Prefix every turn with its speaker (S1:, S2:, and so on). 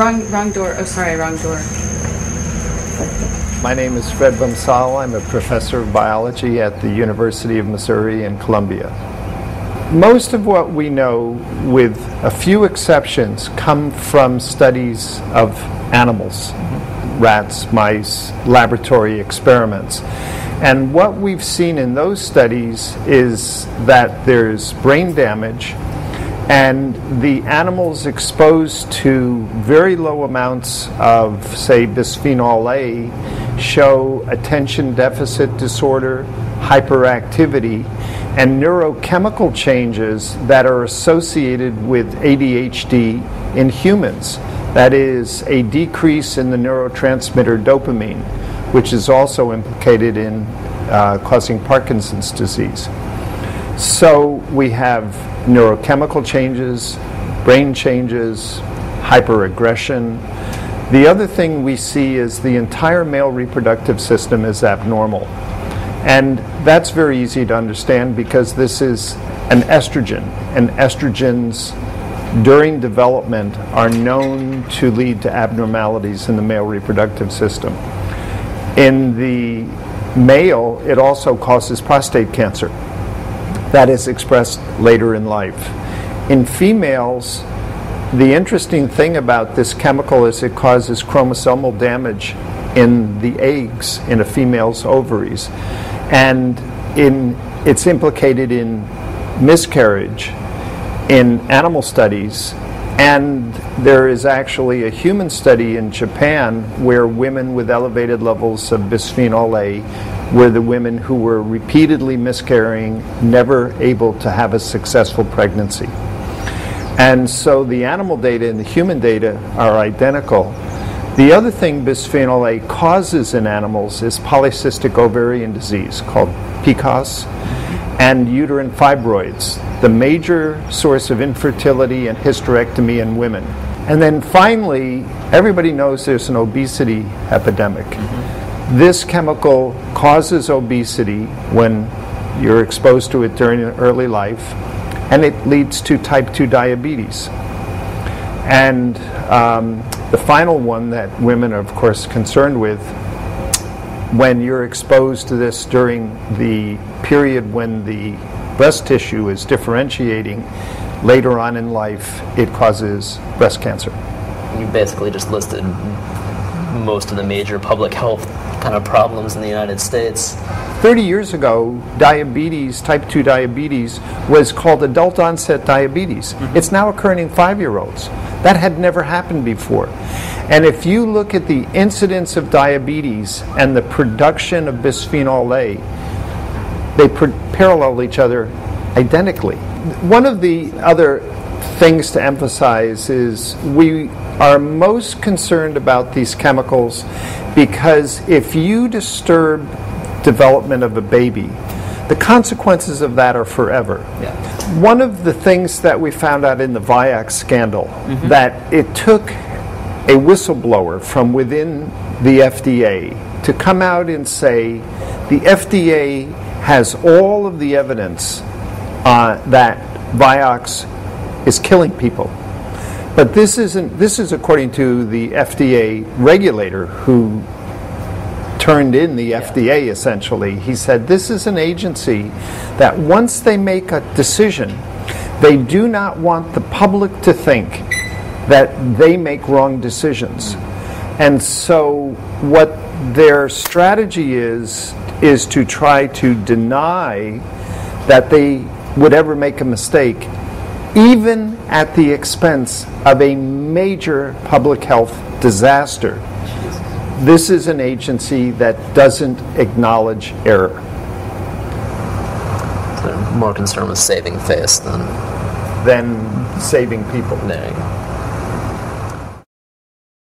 S1: wrong door. Oh, sorry, wrong door.
S2: My name is Fred Bumsal. I'm a professor of biology at the University of Missouri in Columbia. Most of what we know, with a few exceptions, come from studies of animals, rats, mice, laboratory experiments. And what we've seen in those studies is that there's brain damage, and the animals exposed to very low amounts of, say, bisphenol A show attention deficit disorder, hyperactivity, and neurochemical changes that are associated with ADHD in humans. That is, a decrease in the neurotransmitter dopamine, which is also implicated in causing Parkinson's disease. So we have neurochemical changes, brain changes, hyperaggression. The other thing we see is the entire male reproductive system is abnormal. And that's very easy to understand because this is an estrogen, and estrogens during development are known to lead to abnormalities in the male reproductive system. In the male, it also causes prostate cancer. That is expressed later in life. In females, the interesting thing about this chemical is it causes chromosomal damage in the eggs in a female's ovaries. And it's implicated in miscarriage in animal studies. And there is actually a human study in Japan where women with elevated levels of bisphenol A were the women who were repeatedly miscarrying, never able to have a successful pregnancy. And so the animal data and the human data are identical. The other thing bisphenol A causes in animals is polycystic ovarian disease called PCOS and uterine fibroids, the major source of infertility and hysterectomy in women. And then finally, everybody knows there's an obesity epidemic. This chemical causes obesity when you're exposed to it during early life, and it leads to type 2 diabetes. And the final one that women are, of course, concerned with, when you're exposed to this during the period when the breast tissue is differentiating, later on in life, it causes breast cancer.
S3: You basically just listed most of the major public health kind of problems in the United States.
S2: 30 years ago, diabetes, type 2 diabetes, was called adult onset diabetes. It's now occurring in 5-year-olds. That had never happened before. And if you look at the incidence of diabetes and the production of bisphenol A, they parallel each other identically. One of the other things to emphasize is we are most concerned about these chemicals because if you disturb development of a baby, the consequences of that are forever.
S3: Yeah.
S2: One of the things that we found out in the Vioxx scandal, that it took a whistleblower from within the FDA to come out and say the FDA has all of the evidence that Vioxx is killing people. But this is according to the FDA regulator who turned in the FDA essentially. He said this is an agency that once they make a decision, they do not want the public to think that they make wrong decisions. And so what their strategy is to try to deny that they would ever make a mistake, even at the expense of a major public health disaster. This is an agency that doesn't acknowledge error.
S3: So they're more concerned with saving face than
S2: Saving people.
S3: There you go.